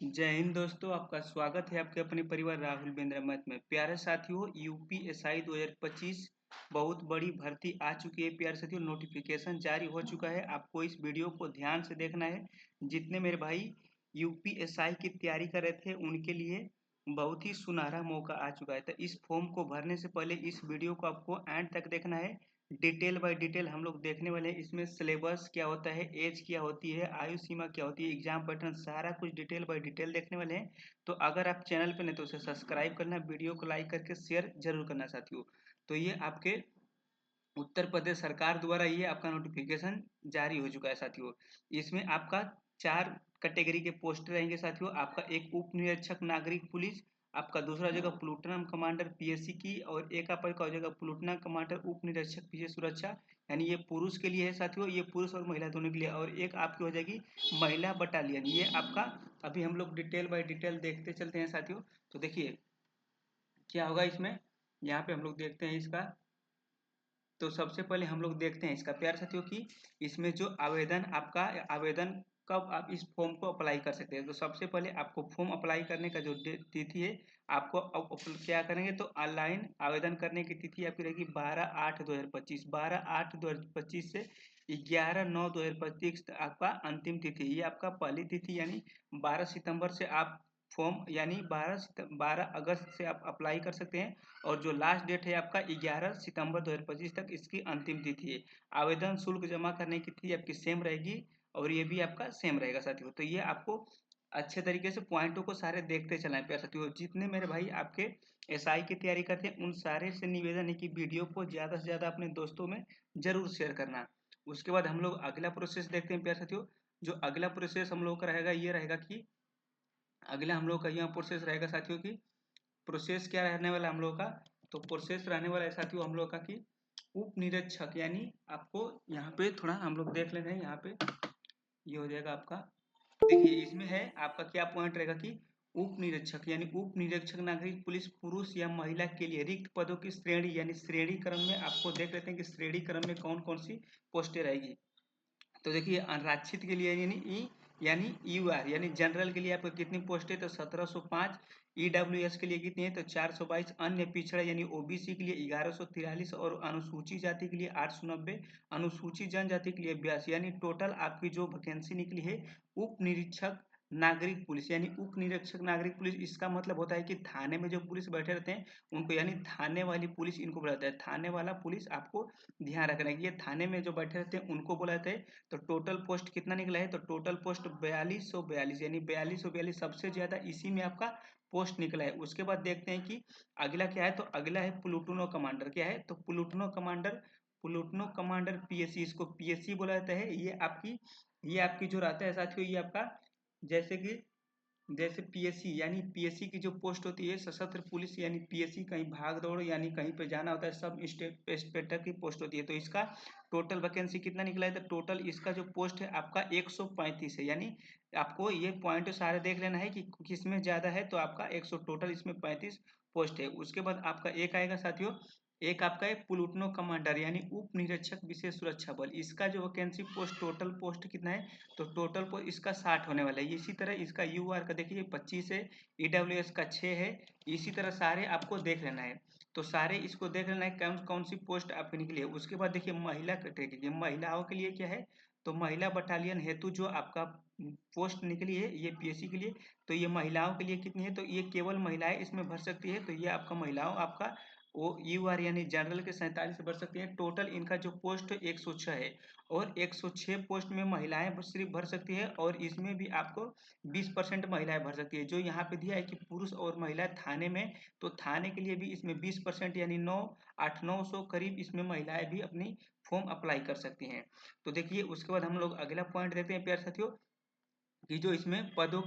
जय हिंद दोस्तों, आपका स्वागत है आपके अपने परिवार राहुल बिंद्रा मैथ में। प्यारे साथियों, यूपीएसआई 2025 बहुत बड़ी भर्ती आ चुकी है। प्यारे साथियों, नोटिफिकेशन जारी हो चुका है। आपको इस वीडियो को ध्यान से देखना है। जितने मेरे भाई यूपीएसआई की तैयारी कर रहे थे उनके लिए बहुत ही सुनहरा मौका आ चुका है। तो इस फॉर्म को भरने से पहले इस वीडियो को आपको एंड तक देखना है। डिटेल बाय डिटेल हम लोग देखने वाले हैं। इसमें सिलेबस क्या होता है, एज क्या होती है, आयु सीमा क्या होती है, एग्जाम पैटर्न, सारा कुछ डिटेल बाय डिटेल देखने वाले हैं। तो अगर आप चैनल पे नहीं तो उसे सब्सक्राइब करना, वीडियो को लाइक करके शेयर जरूर करना साथियों। तो ये आपके उत्तर प्रदेश सरकार द्वारा ये आपका नोटिफिकेशन जारी हो चुका है साथियों। इसमें आपका 4 कैटेगरी के पोस्ट रहेंगे साथियों। आपका एक उप निरीक्षक नागरिक पुलिस, आपका दूसरा हो जाएगा प्लूटनम कमांडर पीएससी की, और एक आपका हो जाएगा प्लूटनम कमांडर उप निरीक्षक पीएस सुरक्षा, यानी ये पुरुष के लिए है साथियों, ये पुरुष और महिला दोनों के लिए। और एक आपकी हो जाएगी महिला बटालियन, ये आपका अभी हम लोग डिटेल बाय डिटेल देखते चलते हैं साथियों। तो देखिए क्या होगा इसमें, यहाँ पे हम लोग देखते हैं इसका। तो सबसे पहले हम लोग देखते हैं इसका प्यार साथियों की इसमें जो आवेदन आपका आवेदन कब आप इस फॉर्म को अप्लाई कर सकते हैं। तो सबसे पहले आपको फॉर्म अप्लाई करने का जो तिथि है, आपको क्या करेंगे तो ऑनलाइन आवेदन करने की तिथि आपकी रहेगी 12/8/2025। 12/8/2025 से 11/9/2025 आपका अंतिम तिथि। ये आपका पहली तिथि, यानी 12 सितंबर से आप फॉर्म यानी 12 अगस्त से आप अप्लाई कर सकते हैं। और जो लास्ट डेट है आपका 11 सितंबर 2025 तक इसकी अंतिम तिथि है। आवेदन शुल्क जमा करने की तिथि आपकी सेम रहेगी और ये भी आपका सेम रहेगा साथियों। तो ये आपको अच्छे तरीके से पॉइंटों को सारे देखते चलना है प्यारे साथियों। जितने मेरे भाई आपके एसआई की तैयारी करते हैं उन सारे से निवेदन है कि वीडियो को ज़्यादा से ज़्यादा अपने दोस्तों में जरूर शेयर करना। उसके बाद हम लोग अगला प्रोसेस देखते हैं प्यारे साथियों। जो अगला प्रोसेस हम लोग का रहेगा ये रहेगा कि अगला हम लोग का यहाँ प्रोसेस रहेगा साथियों की प्रोसेस क्या रहने वाला हम लोग का। तो प्रोसेस रहने वाला है साथियों हम लोग का कि उप निरीक्षक, यानी आपको यहाँ पे थोड़ा हम लोग देख लेते हैं। यहाँ पे ये हो जाएगा आपका, देखिए इसमें है आपका क्या पॉइंट रहेगा कि उप निरीक्षक यानी उप निरीक्षक नागरिक पुलिस पुरुष या महिला के लिए रिक्त पदों की श्रेणी यानी श्रेणी क्रम में आपको देख लेते हैं कि श्रेणी क्रम में कौन कौन सी पोस्टें रहेगी। तो देखिए आरक्षित के लिए यानी यूआर यानी जनरल के लिए आपको कितनी पोस्ट है तो 1705। ईडब्ल्यूएस के लिए कितनी है तो 422। अन्य पिछड़ा यानी ओबीसी के लिए 1143 और अनुसूचित जाति के लिए 890। अनुसूचित जनजाति के लिए 82। यानी टोटल आपकी जो वैकेंसी निकली है उप निरीक्षक नागरिक पुलिस यानी उप निरीक्षक नागरिक पुलिस, इसका मतलब होता है कि थाने में जो पुलिस बैठे रहते हैं उनको, यानी थाने वाली पुलिस इनको बुलाता है। थाने वाला पुलिस आपको ध्यान रखना है कि ये थाने में जो बैठे रहते हैं उनको बुलाते हैं। तो टोटल पोस्ट कितना निकला है तो टोटल पोस्ट 4242, यानी 4242 सबसे ज्यादा इसी में आपका पोस्ट निकला है। उसके बाद देखते हैं कि अगला क्या है। तो अगला है प्लूटनो कमांडर। क्या है तो प्लूटनो कमांडर पीएससी, इसको पीएससी बोला जाता है। ये आपकी जो रहता है साथियों, ये आपका जैसे पीएससी यानी पीएससी की जो पोस्ट होती है सशस्त्र पुलिस, यानी पीएससी कहीं भाग दौड़ यानी कहीं पे जाना होता है, सब इंस्पेक्टर की पोस्ट होती है। तो इसका टोटल वैकेंसी कितना निकला है तो टोटल इसका जो पोस्ट है आपका 135 है। यानी आपको ये पॉइंट सारे देख लेना है कि किसमें ज्यादा है। तो आपका 100 टोटल इसमें 35 पोस्ट है। उसके बाद आपका एक आएगा साथियों, एक आपका है प्लूटनो कमांडर यानी उप निरीक्षक विशेष सुरक्षा बल। इसका जो वैकेंसी पोस्ट टोटल पोस्ट कितना है तो टोटल पोस्ट इसका 60 होने वाला है। इसी तरह इसका यूआर का देखिए 25 है, ईडब्ल्यूएस का 6 है। इसी तरह सारे आपको देख लेना है। तो सारे इसको देख लेना है कौन कौन सी पोस्ट आपकी निकली है। उसके बाद देखिए महिला कैटेगरी, महिलाओं के लिए क्या है तो महिला बटालियन हेतु जो आपका पोस्ट निकली है ये पीएससी के लिए। तो ये महिलाओं के लिए कितनी है तो ये केवल महिलाएं इसमें भर सकती है। तो ये आपका महिलाओं आपका वो यूआर यानी जनरल के 47 भर सकती है। टोटल इनका जो पोस्ट 106 है और 106 पोस्ट में महिलाएं सिर्फ भर सकती है। और इसमें भी आपको 20% महिलाएं भर सकती है। जो यहाँ पे दिया है कि पुरुष और महिला थाने में, तो थाने के लिए भी इसमें 20% यानी 900 करीब इसमें महिलाएं भी अपनी फॉर्म अप्लाई कर सकती हैं। तो देखिए उसके बाद हम लोग अगला पॉइंट देखते हैं प्यारे साथियों कि जो इसमें पदों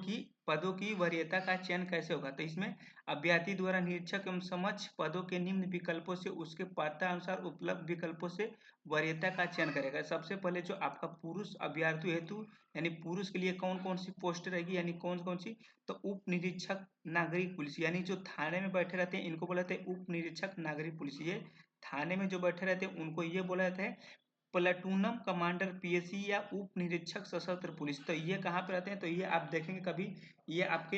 की वरीयता का चयन कैसे होगा। तो इसमें अभ्यर्थी द्वारा निरीक्षक एवं समक्ष पदों के निम्न विकल्पों से उसके पात्रता अनुसार उपलब्ध विकल्पों से वरीयता का चयन करेगा। सबसे पहले जो आपका पुरुष अभ्यर्थी हेतु यानी पुरुष के लिए कौन कौन सी पोस्ट रहेगी यानी कौन कौन सी तो उप निरीक्षक नागरिक पुलिस, यानी जो थाने में बैठे रहते हैं इनको बोला जाता है उप निरीक्षक नागरिक पुलिस। ये थाने में जो बैठे रहते हैं उनको ये बोला जाता है प्लेटूनम कमांडर पीएससी या उप निरीक्षक सशस्त्र पुलिस। तो ये कहाँ पे रहते हैं तो ये आप देखेंगे कभी ये आपके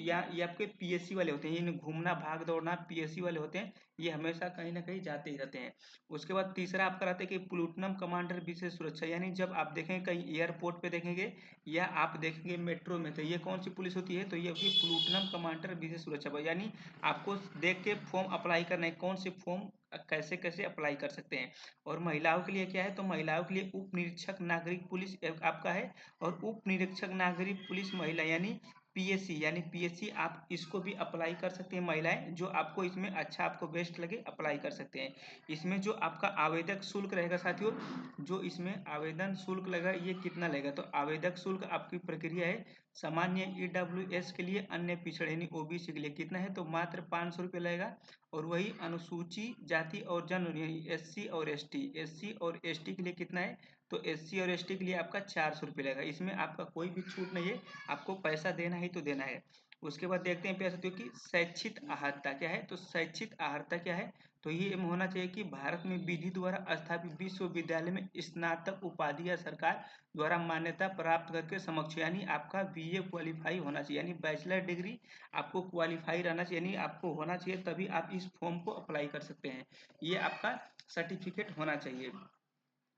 या ये आपके पीएससी वाले होते हैं, ये घूमना भाग दौड़ना पीएससी वाले होते हैं, ये हमेशा कहीं ना कहीं जाते ही रहते हैं। उसके बाद तीसरा आपका रहता है कि प्लूटनम कमांडर विशेष सुरक्षा, यानी जब आप देखेंगे कहीं एयरपोर्ट पे देखेंगे या आप देखेंगे मेट्रो में, तो ये कौन सी पुलिस होती है, तो ये होगी प्लूटनम कमांडर विशेष सुरक्षा, यानी आपको देख के फॉर्म अप्लाई करना है, कौन से फॉर्म कैसे कैसे अप्लाई कर सकते हैं। और महिलाओं के लिए क्या है, तो महिलाओं के लिए उप निरीक्षक नागरिक पुलिस आपका है, और उप निरीक्षक नागरिक पुलिस महिला यानी पीएससी, यानी पीएससी आप इसको भी अप्लाई कर सकते हैं महिलाएं, जो आपको इसमें अच्छा आपको बेस्ट लगे अप्लाई कर सकते हैं। इसमें जो आपका आवेदक शुल्क रहेगा साथियों, जो इसमें आवेदन शुल्क लगेगा ये कितना लगेगा, तो आवेदक शुल्क आपकी प्रक्रिया है सामान्य ईडब्ल्यूएस के लिए, अन्य पिछड़े यानी ओबीसी के लिए कितना है, तो मात्र 500 रुपये लगेगा। और वही अनुसूची जाति और जनजाति एससी और एसटी के लिए कितना है, तो एससी और एसटी के लिए आपका 400 रुपये लगेगा। इसमें आपका कोई भी छूट नहीं है, आपको पैसा देना ही तो देना है। उसके बाद देखते हैं प्यारे साथियों की शैक्षिक अहर्ता क्या है, तो शैक्षिक अहर्ता क्या है, तो ये होना चाहिए कि भारत में विधि द्वारा स्थापित विश्वविद्यालय में स्नातक उपाधि या सरकार द्वारा मान्यता प्राप्त करके समक्ष, यानी आपका बीए क्वालिफाई होना चाहिए, यानी बैचलर डिग्री आपको क्वालिफाई रहना चाहिए, यानी आपको होना चाहिए, तभी आप इस फॉर्म को अप्लाई कर सकते हैं। ये आपका सर्टिफिकेट होना चाहिए।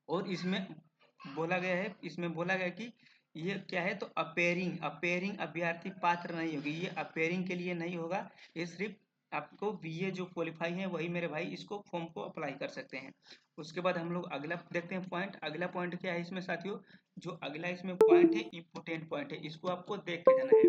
और इसमें बोला गया कि ये क्या है, तो अपेयरिंग अपेयरिंग अभ्यर्थी पात्र नहीं होगी, ये अपेयरिंग के लिए नहीं होगा, ये सिर्फ आपको बीए जो क्वालिफाई है वही मेरे भाई इसको फॉर्म को अप्लाई कर सकते हैं। उसके बाद हम लोग अगला देखते हैं पॉइंट, अगला पॉइंट क्या है इसमें साथियों, जो अगला इसमें पॉइंट है इंपोर्टेंट पॉइंट है, इसको आपको देख के जाना है।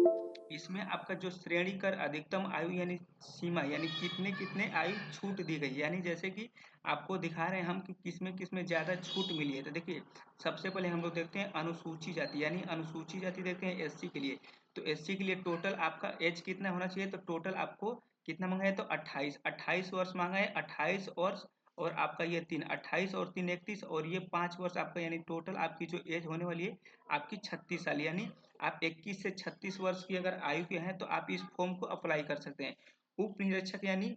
इसमें आपका जो श्रेणी कर अधिकतम आयु यानी सीमा, यानी कितने कितने आयु छूट दी गई है, यानी जैसे कि आपको दिखा रहे हैं हम कि किसमें किसमें ज़्यादा छूट मिली है। तो देखिए सबसे पहले हम लोग देखते हैं अनुसूची जाति, यानी अनुसूची जाति देखते हैं एससी के लिए। तो एससी के लिए टोटल आपका एज कितना होना चाहिए, तो टोटल आपको कितना मांगा है, तो 28 वर्ष मांगा है, 28 वर्ष। और आपका ये 28 और 3 31, और ये 5 वर्ष आपका, यानी टोटल आपकी जो एज होने वाली है आपकी 36 साल, यानी आप 21 से 36 वर्ष की अगर आयु के हैं तो आप इस फॉर्म को अप्लाई कर सकते हैं। उप निरीक्षक यानी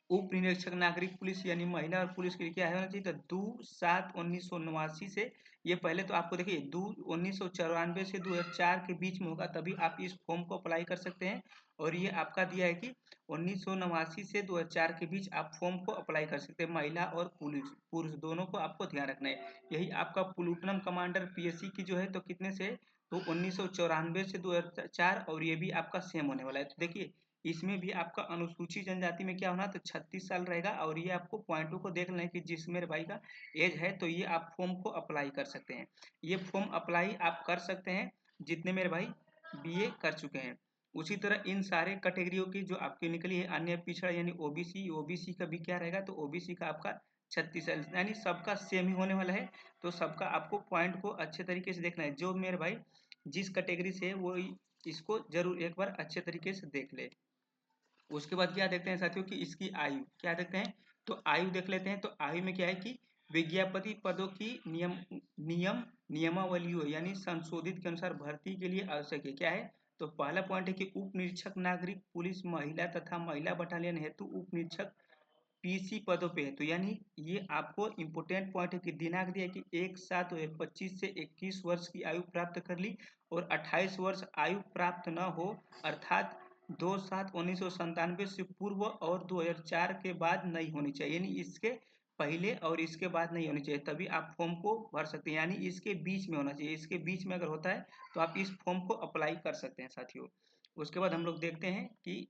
उप निरीक्षक नागरिक पुलिस यानी महिला और पुलिस के लिए क्या होना चाहिए, तो 2/7/1989 से, ये पहले तो आपको देखिए 1994 से 2004 के बीच में होगा, तभी आप इस फॉर्म को अप्लाई कर सकते हैं। और ये आपका दिया है कि 1989 से 2004 के बीच आप फॉर्म को अप्लाई कर सकते हैं, महिला और पुलिस पुरुष दोनों को आपको ध्यान रखना है। यही आपका प्लूटनम कमांडर पीएससी की जो है, तो कितने से, तो 1994 से 2004, और ये भी आपका सेम होने वाला है। तो देखिए इसमें भी आपका अनुसूचित जनजाति में क्या होना, तो 36 साल रहेगा। और ये आपको पॉइंटों को देख लें कि जिस मेरे भाई का एज है, तो ये आप फॉर्म को अप्लाई कर सकते हैं। ये फॉर्म अप्लाई आप कर सकते हैं जितने मेरे भाई बीए कर चुके हैं। उसी तरह इन सारे कैटेगरियों की जो आपकी निकली है अन्य पिछड़ा यानी ओबीसी, ओबीसी का भी क्या रहेगा, तो ओबीसी का आपका 36 साल, यानी सबका सेम ही होने वाला है। तो सबका आपको पॉइंट को अच्छे तरीके से देखना है, जो मेरे भाई जिस कैटेगरी से है वो इसको जरूर एक बार अच्छे तरीके से देख ले। उसके बाद क्या देखते हैं साथियों कि इसकी आयु क्या देखते हैं, तो आयु देख लेते हैं। तो आयु में क्या है कि विज्ञापति पदों की नियमावलियों यानी संशोधित के अनुसार भर्ती के लिए आवश्यक है, क्या है, तो पहला पॉइंट है कि उप निरीक्षक नागरिक पुलिस महिला तथा महिला बटालियन हेतु उप निरीक्षक पीसी पदों पे है। तो यानी ये आपको इम्पोर्टेंट पॉइंट है कि दिनांक दिया है कि 1/7/25 से 21 वर्ष की आयु प्राप्त कर ली, और 28 वर्ष आयु प्राप्त न हो, अर्थात 2/7/1997 से पूर्व और 2004 के बाद नहीं होनी चाहिए, यानी इसके पहले और इसके बाद नहीं होनी चाहिए, तभी आप फॉर्म को भर सकते हैं, यानी इसके बीच में होना चाहिए। इसके बीच में अगर होता है तो आप इस फॉर्म को अप्लाई कर सकते हैं साथियों। उसके बाद हम लोग देखते हैं कि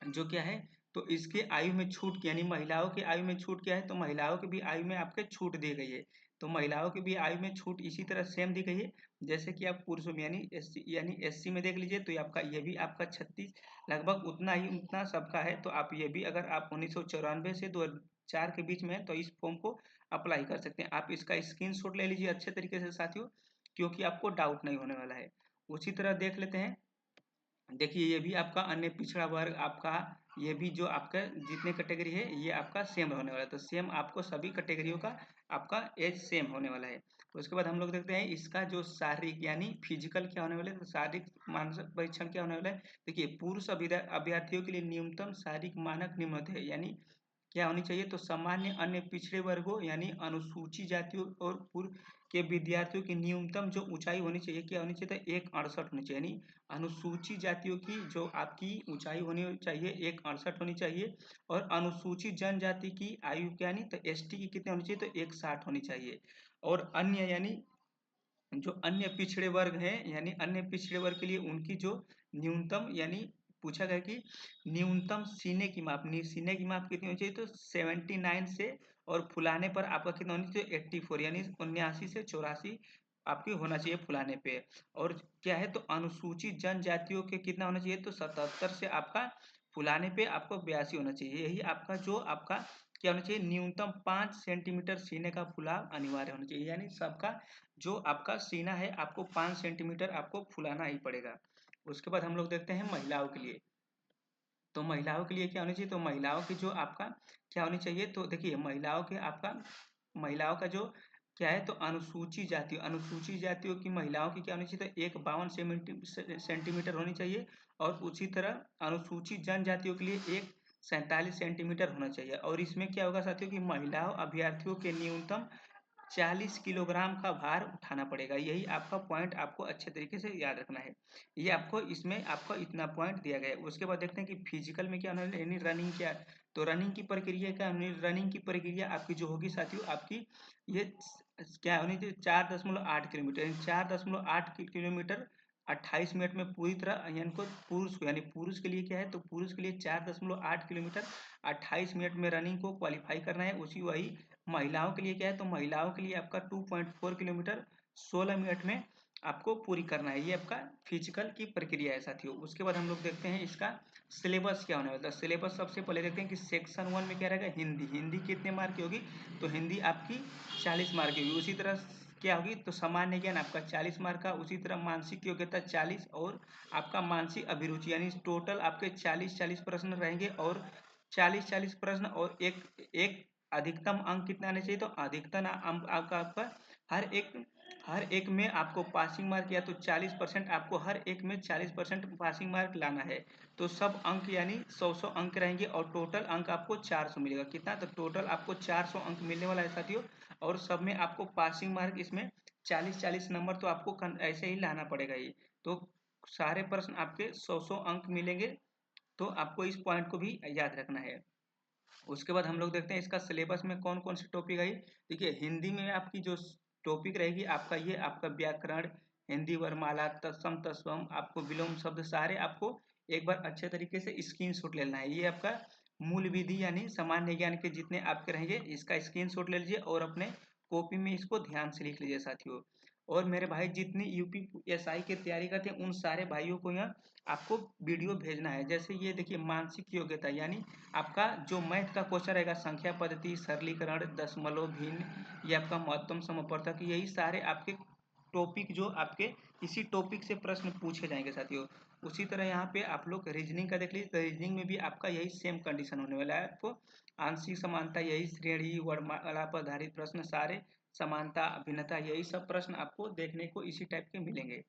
जो क्या है, तो इसके आयु में छूट यानी महिलाओं की आयु में छूट क्या है, तो महिलाओं की भी आयु में आपके छूट दी गई है। तो महिलाओं की भी आयु में छूट इसी तरह सेम दी गई है जैसे कि आप पुरुषों में, यानी एससी में देख लीजिए, तो ये भी आपका 36 लगभग उतना सबका है। तो आप ये भी अगर आप 1994 से 2004 के बीच में है तो इस फॉर्म को अप्लाई कर सकते हैं। आप इसका स्क्रीनशॉट ले लीजिए अच्छे तरीके से साथियों, क्योंकि आपको डाउट नहीं होने वाला है। उसी तरह देख लेते हैं, देखिए ये भी आपका अन्य पिछड़ा वर्ग आपका, ये भी जो आपका जितने कैटेगरी है ये आपका सेम होने वाला है। तो सेम आपको सभी कैटेगरियों का आपका एज सेम होने वाला है। उसके बाद हम लोग देखते हैं इसका जो शारीरिक यानी फिजिकल क्या होने वाला है, तो शारीरिक मानसिक परीक्षण क्या होने वाला है। देखिए पुरुष अभ्यर्थियों के लिए न्यूनतम शारीरिक मानक निम्न होते हैं, यानी क्या होनी चाहिए, तो सामान्य अन्य पिछड़े वर्गों यानी अनुसूचित जातियों और पूर्व के विद्यार्थियों की न्यूनतम जो ऊंचाई होनी चाहिए, क्या होनी चाहिए, तो 1,68 होनी चाहिए। यानी अनुसूचित जातियों की जो आपकी ऊंचाई होनी चाहिए 1,68 होनी चाहिए, और अनुसूचित जनजाति की आयु क्या, यानी तो एसटी की कितनी होनी चाहिए, तो 1,60 होनी चाहिए। और अन्य यानी जो अन्य पिछड़े वर्ग हैं, यानी अन्य पिछड़े वर्ग के लिए उनकी जो न्यूनतम, यानी पूछा गया कि न्यूनतम सीने की माप, सीने की माप कितनी होनी चाहिए, तो 79 से, और फुलाने पर आपका कितना होनी चाहिए, 84, यानी 79 से 84 आपकी होना चाहिए फुलाने पे। और क्या है, तो अनुसूचित जनजातियों के कितना होना चाहिए, तो 77 से आपका फुलाने पे आपको 82 होना चाहिए। यही आपका जो आपका क्या होना चाहिए, न्यूनतम 5 सेंटीमीटर सीने का फुलाव अनिवार्य होना चाहिए। यानी सबका जो आपका सीना है आपको 5 सेंटीमीटर आपको फुलाना ही पड़ेगा। उसके बाद हम लोग देखते हैं महिलाओं के लिए। तो महिलाओं के लिए क्या होनी चाहिए, तो महिलाओं की जो आपका क्या होनी चाहिए, तो देखिए महिलाओं के आपका महिलाओं का जो क्या है, तो अनुसूचित जातियों की महिलाओं की क्या होनी चाहिए, तो 1,52 सेंटीमीटर होनी चाहिए। और उसी तरह अनुसूचित जनजातियों के लिए 1,47 सेंटीमीटर होना चाहिए। और इसमें क्या होगा साथियों, कि महिलाओं अभ्यर्थियों के न्यूनतम 40 किलोग्राम का भार उठाना पड़ेगा। यही आपका पॉइंट आपको अच्छे तरीके से याद रखना है। ये आपको इसमें आपको इतना पॉइंट दिया गया है। उसके बाद देखते हैं कि फिजिकल में क्या होना है, यानी रनिंग क्या है। तो रनिंग की प्रक्रिया क्या होनी, रनिंग की प्रक्रिया आपकी जो होगी साथियों, आपकी ये क्या होनी चाहिए, 4.8 किलोमीटर, यानी 4.8 किलोमीटर 28 मिनट में पूरी तरह, यानी को पुरुष को, यानी पुरुष के लिए क्या है, तो पुरुष के लिए 4.8 किलोमीटर 28 मिनट में रनिंग को क्वालिफाई करना है। उसी वही महिलाओं के लिए क्या है, तो महिलाओं के लिए आपका 2.4 किलोमीटर 16 मिनट में आपको पूरी करना है। ये आपका फिजिकल की प्रक्रिया है साथियों। उसके बाद हम लोग देखते हैं इसका सिलेबस क्या होने वाला है। सिलेबस सबसे पहले देखते हैं कि सेक्शन 1 में क्या रहेगा, हिंदी। हिंदी कितने मार्क की होगी, तो हिंदी आपकी 40 मार्क की होगी। उसी तरह क्या होगी, तो सामान्य ज्ञान आपका 40 मार्क का। उसी तरह मानसिक योग्यता 40, और आपका मानसिक अभिरुचि, यानी टोटल आपके 40-40 प्रश्न रहेंगे। और 40-40 प्रश्न, और एक एक अधिकतम अंक कितना आने चाहिए, तो अधिकतम अंक आपका हर एक में आपको पासिंग मार्क, या तो 40% आपको हर एक में 40% पासिंग मार्क लाना है। तो सब अंक यानी 100 अंक रहेंगे, और टोटल अंक आपको 400 मिलेगा। कितना, तो टोटल आपको 400 अंक मिलने वाला है साथियों। और सब में आपको पासिंग मार्क इसमें 40-40 नंबर तो आपको ऐसे ही लाना पड़ेगा। ये तो सारे प्रश्न आपके 100 अंक मिलेंगे। तो आपको इस पॉइंट को भी याद रखना है। उसके बाद हम लोग देखते हैं इसका सिलेबस में कौन कौन से टॉपिक आई। देखिए हिंदी में आपकी जो टॉपिक रहेगी आपका, ये आपका व्याकरण, हिंदी वर्णमाला, तत्सम तत्सम, आपको विलोम शब्द, सारे आपको एक बार अच्छे तरीके से स्क्रीनशॉट लेना है। ये आपका मूल विधि यानी सामान्य ज्ञान के जितने आपके रहेंगे, इसका स्क्रीनशॉट ले लीजिए और अपने कॉपी में इसको ध्यान से लिख लीजिए साथियों। और मेरे भाई जितने यूपीएसआई की तैयारी करते हैं उन सारे भाइयों को यहाँ आपको वीडियो भेजना है। जैसे ये देखिए मानसिक योग्यता, यानी आपका जो मैथ का क्वेश्चन रहेगा, संख्या पद्धति, सरलीकरण, दशमलव, भिन्न, ये आपका महत्तम समवर्तक, यही सारे आपके टॉपिक जो आपके इसी टॉपिक से प्रश्न पूछे जाएंगे साथियों। उसी तरह यहाँ पे आप लोग रीजनिंग का देख लीजिए, तो रीजनिंग में भी आपका यही सेम कंडीशन होने वाला है। आपको आंशिक समानता, यही श्रेणी वर्णमाला पर आधारित प्रश्न सारे, समानता, भिन्नता, यही सब प्रश्न आपको देखने को इसी टाइप के मिलेंगे।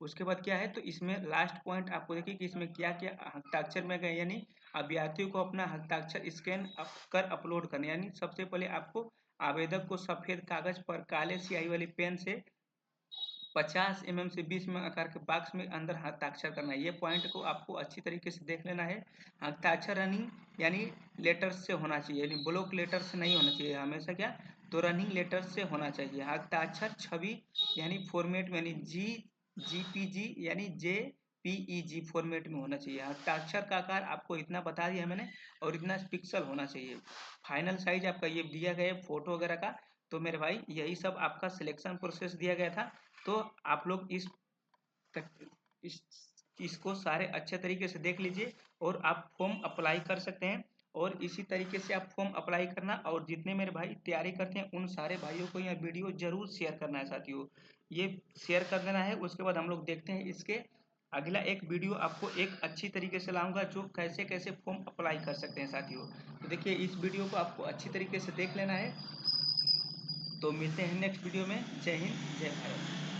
उसके बाद क्या है, तो इसमें लास्ट पॉइंट आपको देखिए कि इसमें क्या क्या हस्ताक्षर में गए, यानी अभ्यर्थियों को अपना हस्ताक्षर स्कैन कर अपलोड करना। यानी सबसे पहले आपको आवेदक को सफेद कागज पर काले स्याही वाली पेन से 50 mm से 20 mm आकार के बॉक्स में अंदर हस्ताक्षर करना है। ये पॉइंट को आपको अच्छी तरीके से देख लेना है। हस्ताक्षर रनिंग यानी लेटर्स से होना चाहिए, यानी ब्लॉक लेटर से नहीं होना चाहिए हमेशा। क्या, तो रनिंग लेटर्स से होना चाहिए। हस्ताक्षर छवि यानी फॉर्मेट में, यानी जीपीजी यानी जेपीईजी फॉर्मेट में होना चाहिए। हस्ताक्षर का आकार आपको इतना बता दिया मैंने, और इतना पिक्सल होना चाहिए। फाइनल साइज आपका ये दिया गया है फोटो वगैरह का। तो मेरे भाई यही सब आपका सिलेक्शन प्रोसेस दिया गया था। तो आप लोग इस इसको सारे अच्छे तरीके से देख लीजिए, और आप फॉर्म अप्लाई कर सकते हैं। और इसी तरीके से आप फॉर्म अप्लाई करना, और जितने मेरे भाई तैयारी करते हैं उन सारे भाइयों को यह वीडियो जरूर शेयर करना है साथियों। ये शेयर कर देना है। उसके बाद हम लोग देखते हैं इसके अगला एक वीडियो आपको एक अच्छी तरीके से लाऊंगा, जो कैसे कैसे फॉर्म अप्लाई कर सकते हैं साथियों। तो देखिए इस वीडियो को आपको अच्छी तरीके से देख लेना है। तो मिलते हैं नेक्स्ट वीडियो में। जय हिंद, जय भारत।